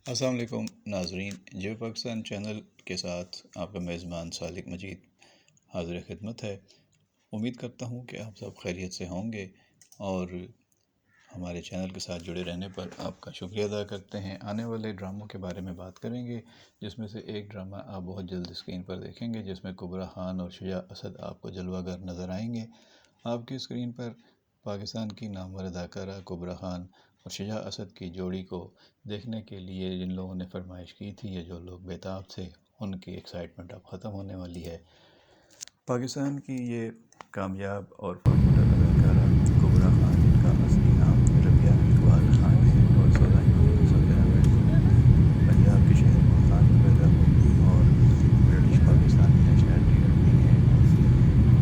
السلام علیکم ناظرین، جو پاکستان چینل کے ساتھ آپ کا میزبان صادق مجید حاضر خدمت ہے۔ امید کرتا ہوں کہ آپ سب خیریت سے ہوں گے اور ہمارے چینل کے ساتھ جڑے رہنے پر آپ کا شکریہ ادا کرتے ہیں۔ آنے والے ڈراموں کے بارے میں بات کریں گے، جس میں سے ایک ڈرامہ آپ بہت جلد اسکرین پر دیکھیں گے، جس میں کبرا خان اور شجاع اسد آپ کو جلوہ گر نظر آئیں گے۔ آپ کی اسکرین پر پاکستان کی نامور اداکارہ کبرا خان اور شجاع اسد کی جوڑی کو دیکھنے کے لیے جن لوگوں نے فرمائش کی تھی یا جو لوگ بےتاب تھے، ان کی ایکسائٹمنٹ اب ختم ہونے والی ہے۔ پاکستان کی یہ کامیاب اور پاپولر اداکارہ کبرا خان، جن کا اصلی نام ربیہ اقبال خان ہے اور 16 جون 1993 کو پنجاب کے شہر ملتان میں پیدا ہوئی اور برٹش پاکستانی نیشنلٹی رکھتی ہیں، اور یہ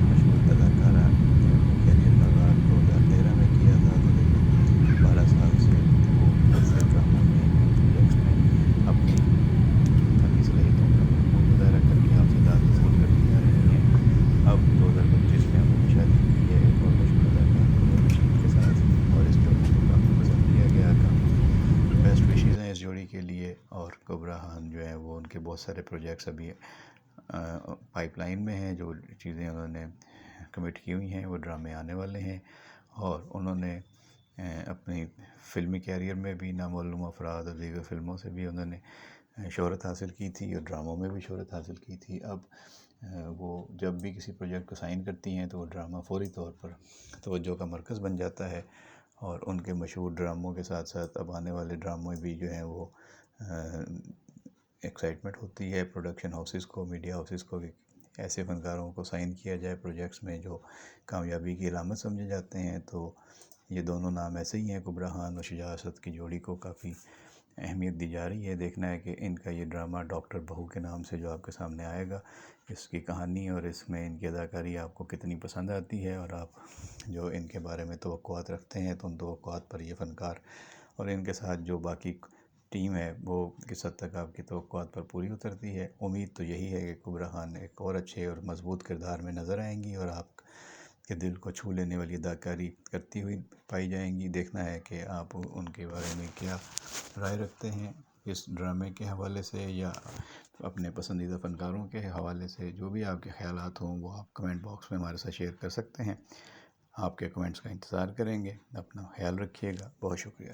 مشہور اداکارہ نے اپنے کیریئر کا آغاز 2013 میں کیا تھا، تقریباً 12 سال سے وہ مختلف ڈراموں میں اور پروجیکٹس میں اپنی فنی صلاحیتوں کا بھرپور مظاہرہ کر کے حوصلات حاصل کرتی آ رہی ہیں۔ اب 2025 میں انہوں نے شادی کی ہے ایک اور مشہور اداکار نور رشید کے ساتھ، اور اس جوڑی کو کافی پسند کیا گیا، کافی بیسٹ وشیز ہیں اس جوڑی کے لیے۔ اور کبرا خان جو ہے وہ ان کے بہت سارے پروجیکٹس ابھی پائپ لائن میں ہیں، جو چیزیں انہوں نے کمٹ کی ہوئی ہیں وہ ڈرامے آنے والے ہیں، اور انہوں نے اپنی فلمی کیریئر میں بھی نامعلوم افراد اور دیگر فلموں سے بھی انہوں نے شہرت حاصل کی تھی اور ڈراموں میں بھی شہرت حاصل کی تھی۔ اب وہ جب بھی کسی پروجیکٹ کو سائن کرتی ہیں تو وہ ڈرامہ فوری طور پر توجہ کا مرکز بن جاتا ہے، اور ان کے مشہور ڈراموں کے ساتھ ساتھ اب آنے والے ڈراموں بھی جو ہیں وہ ایکسائٹمنٹ ہوتی ہے پروڈکشن ہاؤسز کو، میڈیا ہاؤسز کو، کہ ایسے فنکاروں کو سائن کیا جائے پروجیکٹس میں جو کامیابی کی علامت سمجھے جاتے ہیں۔ تو یہ دونوں نام ایسے ہی ہیں، کبرا خان اور شجاع اسد کی جوڑی کو کافی اہمیت دی جا رہی ہے۔ دیکھنا ہے کہ ان کا یہ ڈرامہ ڈاکٹر بہو کے نام سے جو آپ کے سامنے آئے گا، اس کی کہانی اور اس میں ان کی اداکاری آپ کو کتنی پسند آتی ہے، اور آپ جو ان کے بارے میں توقعات رکھتے ہیں تو ان توقعات پر یہ فنکار اور ان کے ساتھ جو باقی ٹیم ہے وہ کس حد تک آپ کی توقعات پر پوری اترتی ہے۔ امید تو یہی ہے کہ کبرا خان ایک اور اچھے اور مضبوط کردار میں نظر آئیں گی اور آپ کے دل کو چھو لینے والی اداکاری کرتی ہوئی پائی جائیں گی۔ دیکھنا ہے کہ آپ ان کے بارے میں کیا رائے رکھتے ہیں اس ڈرامے کے حوالے سے یا اپنے پسندیدہ فنکاروں کے حوالے سے۔ جو بھی آپ کے خیالات ہوں وہ آپ کمنٹ باکس میں ہمارے ساتھ شیئر کر سکتے ہیں۔ آپ کے کمنٹس کا انتظار کریں گے۔ اپنا خیال رکھیے گا۔ بہت شکریہ۔